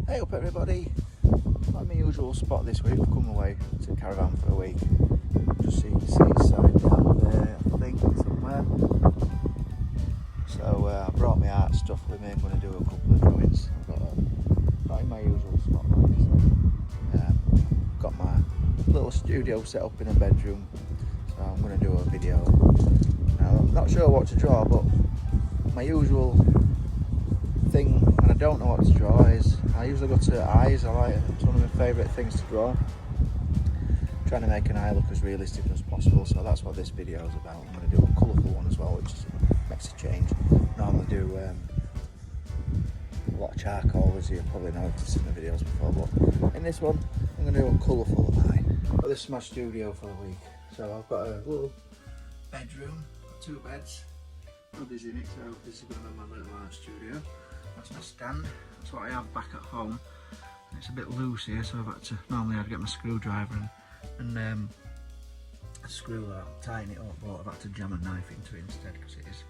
Hey up everybody, I'm my usual spot this week. I've come away to caravan for a week. Just so you can see sign down there, I think, somewhere. So I brought my art stuff with me. I'm going to do a couple of drawings. I've got not in my usual spot like this. Got my little studio set up in a bedroom. So I'm going to do a video. Now I'm not sure what to draw, but my usual thing when I don't know what to draw is I usually go to eyes. It's one of my favourite things to draw. Trying to make an eye look as realistic as possible, so that's what this video is about. I'm going to do a colourful one as well, which makes a change. Normally do a lot of charcoal, as you probably noticed in the videos before, but in this one I'm going to do a colourful eye. But this is my studio for the week. So I've got a little bedroom, got 2 beds, nobody's in it, so this is going to be my little art studio. That's my stand. That's what I have back at home. It's a bit loose here, so I've had to, normally I'd get my screwdriver and screw that, tighten it up, but I've had to jam a knife into it instead because it is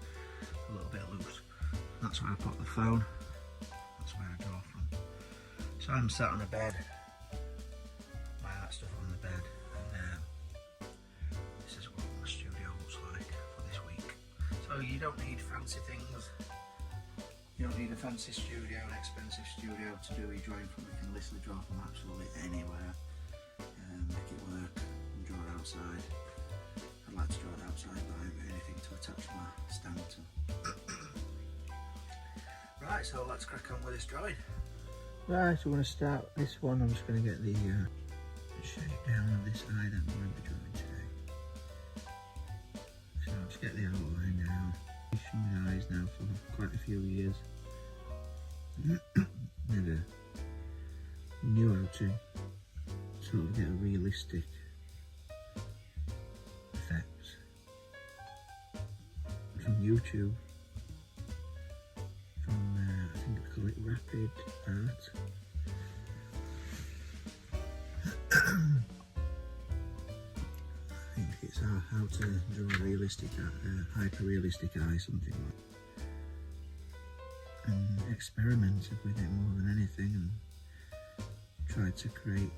a little bit loose. That's where I put the phone. That's where I draw from. So I'm sat on a bed, my art stuff on the bed, and this is what my studio looks like for this week. So you don't need fancy things. You don't need a fancy studio, an expensive studio to do your drawing from. You can literally draw from absolutely anywhere and make it work and draw it outside. I'd like to draw it outside, but I haven't got anything to attach my stand to. Right, so let's crack on with this drawing. Right, so we're going to start this one. I'm just going to get the shape down of this eye that I'm going to be drawing today. So I'll just get the outline down. My eyes now for quite a few years. Never knew how to sort of get a realistic effects from YouTube. From I think they call it rapid art. I think it's how to draw a realistic, hyper-realistic eye, something like that. And experimented with it more than anything and tried to create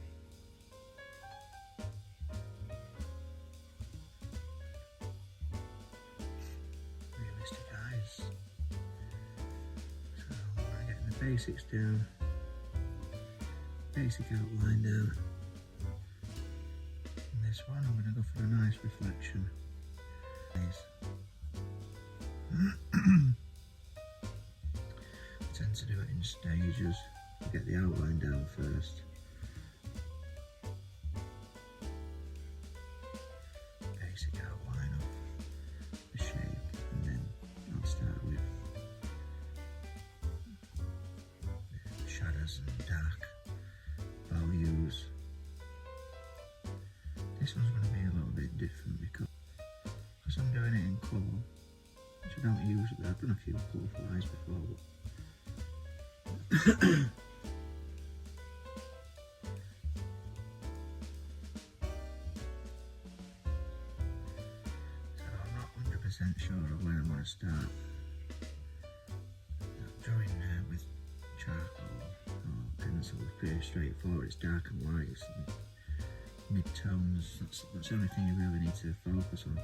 realistic eyes. So I'm getting the basics down, basic outline down. This one I'm going to go for a nice reflection. I tend to do it in stages. Get the outline down first. Basic outline of the shape, and then I'll start with shadows and dark values. This one's going to be a little bit different because I'm doing it in colour, which I don't usually. I've done a few colourful eyes before, but so I'm not 100% sure of where I'm going to start. Drawing with charcoal or pencil is pretty straightforward. It's dark and light. It's mid-tones, that's the only thing you really need to focus on,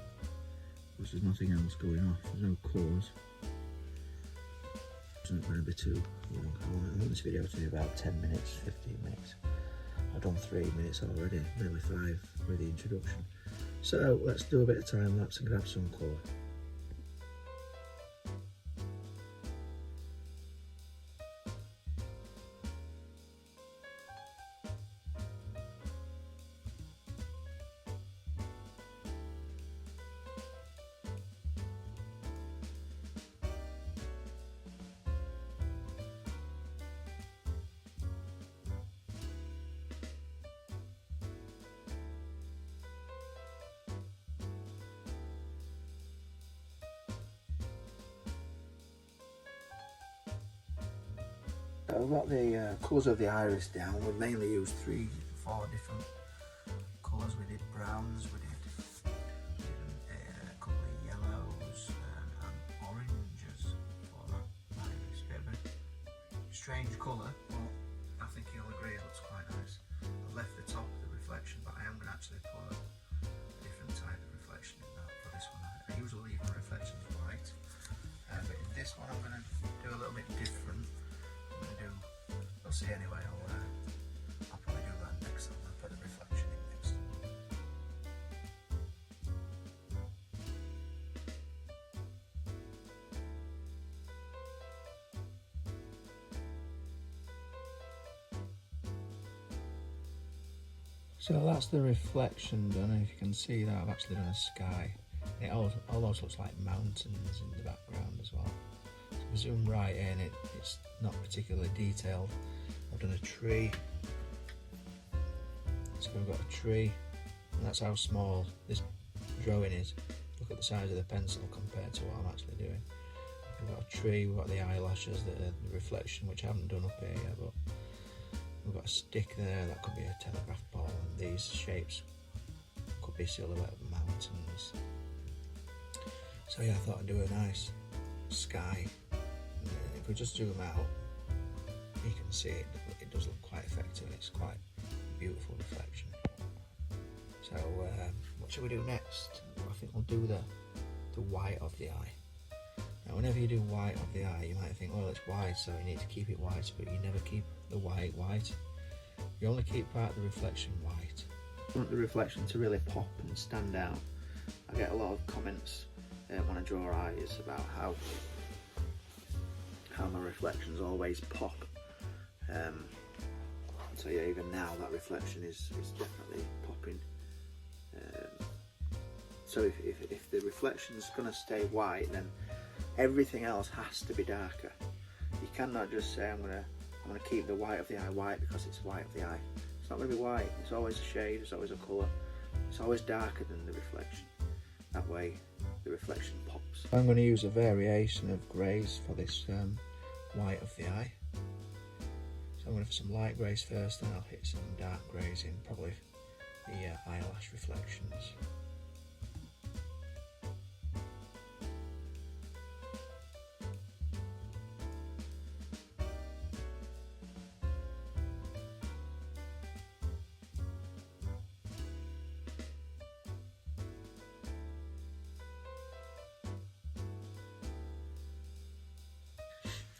because there's nothing else going off, there's no colours. It's not going to be too long. I want this video to be about 10 minutes, 15 minutes. I've done 3 minutes already, nearly 5 with the introduction. So let's do a bit of time lapse and grab some colour. I've got the colours of the iris down. We mainly used 3 or 4 different colours. We did browns, we did a couple of yellows and oranges for that iris. Bit of a strange colour, but I glossy anyway. I'll probably do that next. I'm going to put the reflection in next. So that's the reflection done, and if you can see that I've actually done a sky. It almost looks like mountains in the background as well. So if I zoom right in, it's not particularly detailed. I've done a tree. So we've got a tree, and that's how small this drawing is. Look at the size of the pencil compared to what I'm actually doing. We've got a tree, we've got the eyelashes, the reflection, which I haven't done up here yet, but we've got a stick there, that could be a telegraph pole, and these shapes could be silhouette of mountains. So yeah, I thought I'd do a nice sky. If we just zoom out, you can see it does look quite effective. It's quite a beautiful reflection. So what should we do next? I think we'll do the white of the eye. Now whenever you do white of the eye, you might think, well, it's white, so you need to keep it white, but you never keep the white white. You only keep part of the reflection white. I want the reflection to really pop and stand out. I get a lot of comments when I draw eyes about how my reflections always pop. So yeah, even now that reflection is definitely popping. So if the reflection's going to stay white, then everything else has to be darker. You cannot just say I'm gonna keep the white of the eye white because it's white of the eye. It's not going to be white. It's always a shade. It's always a colour. It's always darker than the reflection. That way, the reflection pops. I'm going to use a variation of greys for this white of the eye. So I'm going to have some light greys first, then I'll hit some dark greys in probably the eyelash reflections.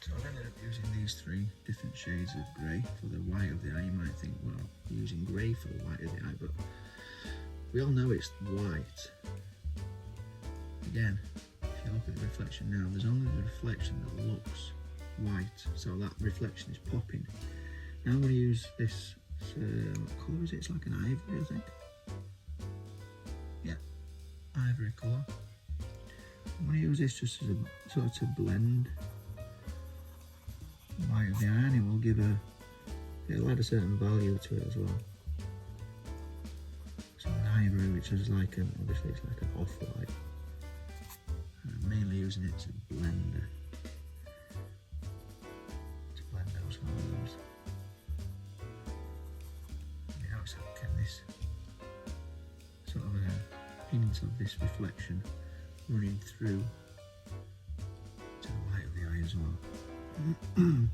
So I've ended up using these three different shades of grey for the white of the eye. You might think, well, you're using grey for the white of the eye, but we all know it's white. Again, if you look at the reflection now, there's only the reflection that looks white, so that reflection is popping. Now I'm going to use this, what colour is it? It's like an ivory, I think. Yeah, ivory colour. I'm going to use this just as a sort of to blend the white of the eye, and it will give it'll add a certain value to it as well. So an ivory, which is like obviously it's like an off-white. I'm mainly using it to blend those values. You know, so get this sort of a hint of this reflection running through to the white of the eye as well. I think you'll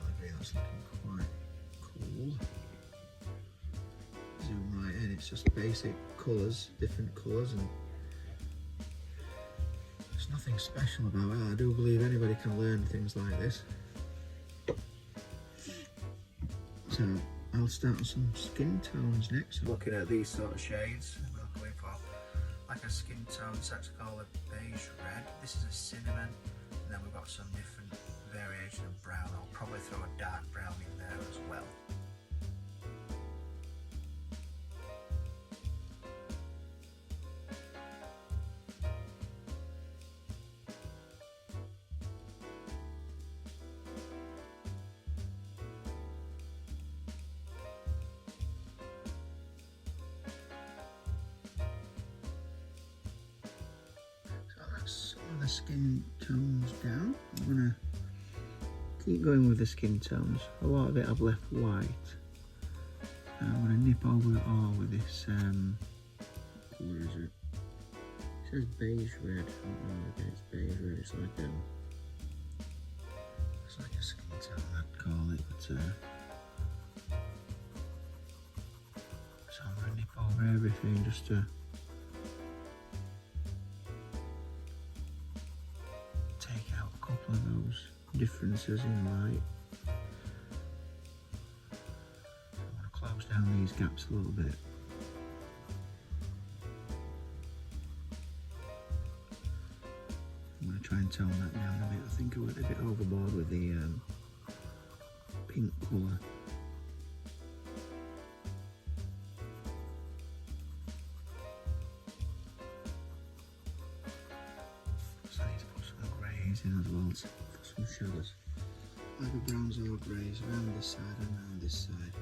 agree that's looking quite cool. Zoom right in, it's just basic colours, different colours, and there's nothing special about it. I do believe anybody can learn things like this. So I'll start on some skin tones next. Looking at these sort of shades, we're going for like a skin tone, that's called a beige red. This is a cinnamon, and then we've got some different variation of brown. I'll probably throw a dark brown in there as well. Some of the skin tones down. I'm going to keep going with the skin tones. A lot of it I've left white. I'm going to nip over it all with this, what colour is it? It says beige red. I don't know if it's beige red. It's like a skin tone I'd call it. But, so I'm going to nip over everything just to couple of those differences in light. I want to close down these gaps a little bit. I'm going to try and tone that down a bit. I think I went a bit overboard with the pink colour. So I need to put some greys in as well for some shadows. Either browns or greys around this side and around this side.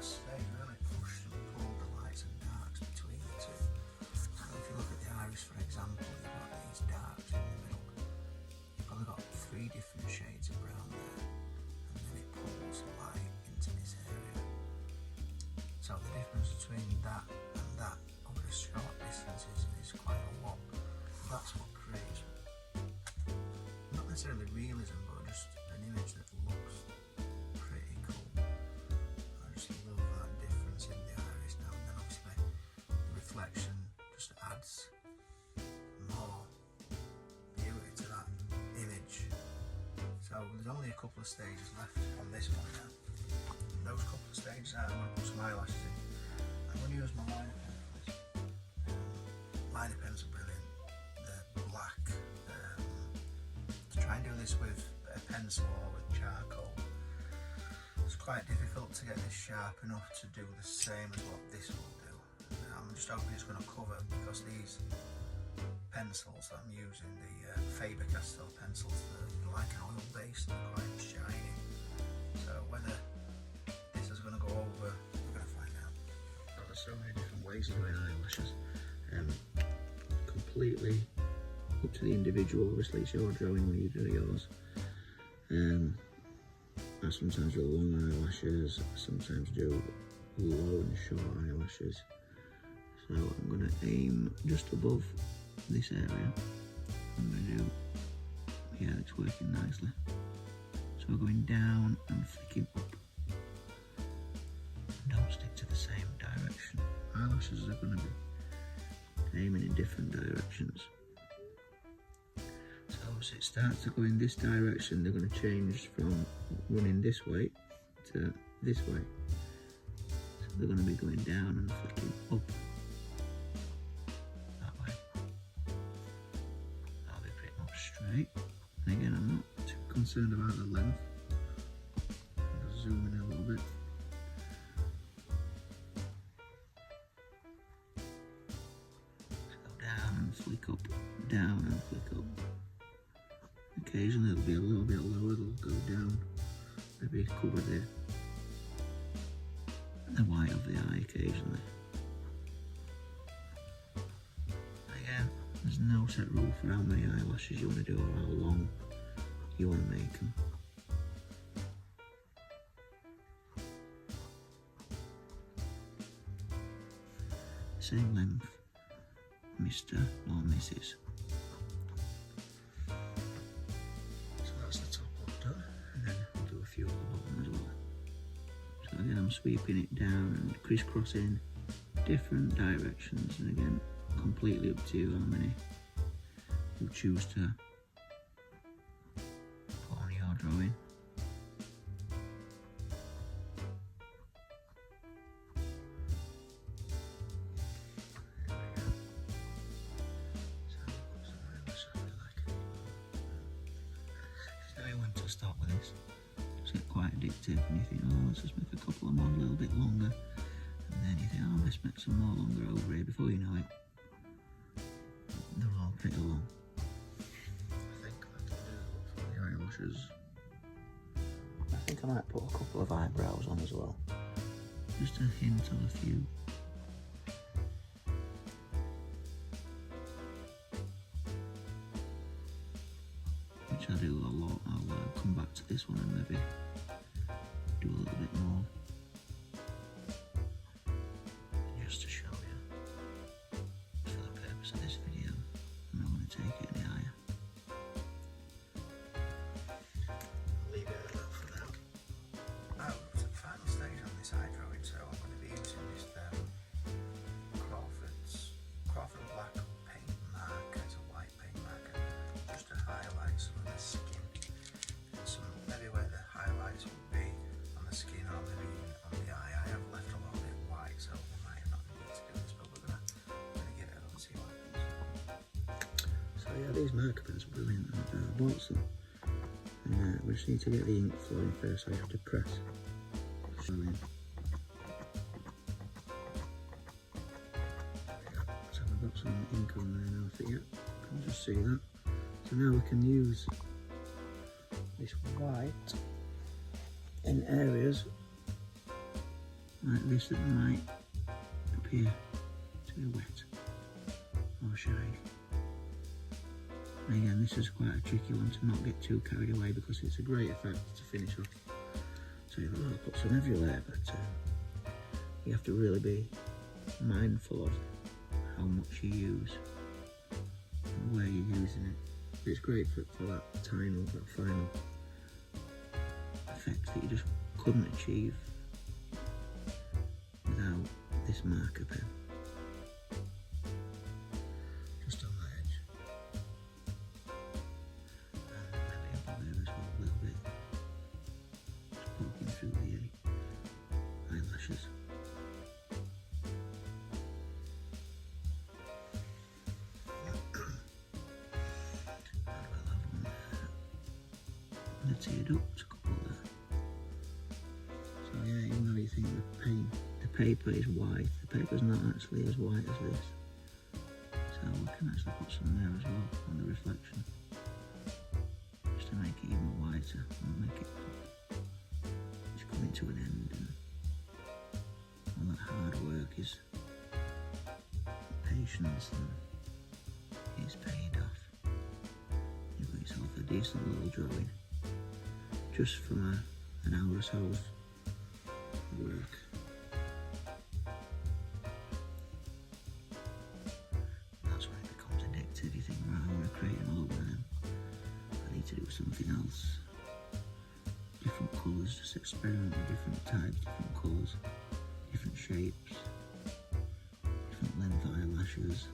Stage really pushed and pulled the lights and darks between the two. So if you look at the iris, for example, you've got these darks in the middle. You've probably got 3 different shades of brown there, and then it pulls the light into this area. So the difference between that and that over a short distance is quite a lot. That's what creates not necessarily realism, but just an image that looks pretty cool. I just love that difference in the iris now, and then obviously the reflection just adds more beauty to that image. So there's only a couple of stages left on this one now. And those couple of stages I'm going to put some eyelashes in. I'm going to use my liner pen for this. Liner pens are brilliant. They're black. To try and do this with a pencil or with charcoal, it's quite difficult to get this sharp enough to do the same as what this will do. I'm just hoping it's going to cover, because these pencils that I'm using, the Faber-Castell pencils, they're like an oil base, they're quite shiny. So whether this is going to go over, we're going to find out. Well, there's so many different ways of doing eyelashes. Completely up to the individual. Obviously it's your drawing when you do yours. I sometimes do long eyelashes, I sometimes do low and short eyelashes. So I'm going to aim just above this area. I'm going to do, yeah, it's working nicely. So we're going down and flicking up. Don't stick to the same direction. Eyelashes are going to be aiming in different directions. So as it starts to go in this direction, they're going to change from running this way to this way. So they're going to be going down and flicking up that way. That'll be pretty much straight. And again, I'm not too concerned about the length. I'll just zoom in a little bit. So down and flick up, down and flick up. Occasionally it'll be a little bit lower, it'll go down, maybe cover the white of the eye occasionally. Again, there's no set rule for how many eyelashes you want to do or how long you want to make them. Same length, Mr. or Mrs. At the bottom as well. So again, I'm sweeping it down and crisscrossing different directions, and again, completely up to you how many you choose to put on your drawing. There we go. So when to stop with this. Get quite addictive, and you think, oh, let's just make a couple of more a little bit longer, and then you think, oh, let's make some more longer over here. Before you know it, they're all pretty long. I think I can do for the eyelashes. I think I might put a couple of eyebrows on as well, just a hint of a few. Which I do a lot. I'll come back to this one and maybe do a little bit more these marker pens are brilliant. I bought some. And we just need to get the ink flowing first, so I have to press. Flowing. So I've got some ink on there now, I think, yeah, you can just see that. So now we can use this white in areas like this that might appear to be wet or shiny. And again, this is quite a tricky one to not get too carried away because it's a great effect to finish off. So I'll put some everywhere, but you have to really be mindful of how much you use and where you're using it. It's great for that final effect that you just couldn't achieve without this marker pen. Just on the edge. And maybe up there as well a little bit. Just poking through the eyelashes. The tear duct couple there. So yeah, even though you think the paper is white, the paper's not actually as white as this. So we can actually put some there as well on the reflection, just to make it even whiter and make it pop. It's coming to an end, and all that hard work is patience and it's paid off. You've got yourself a decent little drawing just from an hour or so's work. That's when it becomes addictive. You think, right, I want to create an logo now. I need to do something else. Different colours, just experiment with different types, different colours, different shapes, different length eyelashes.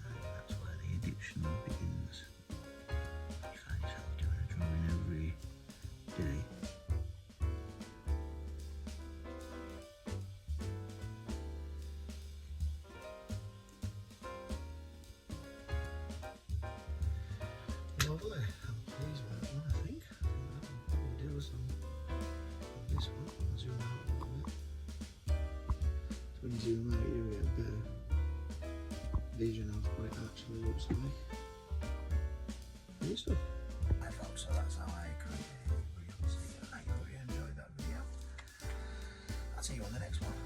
And that's where the addiction begins. You find yourself doing a drawing every day. Lovely, I'm pleased with that one, I think. I think that will probably do us on this one. I'll zoom out a little bit. So when you zoom out, you get a better vision of what it actually looks like. Great stuff. Hi folks, so that's how I create a video. I hope you enjoyed that video. I'll see you on the next one.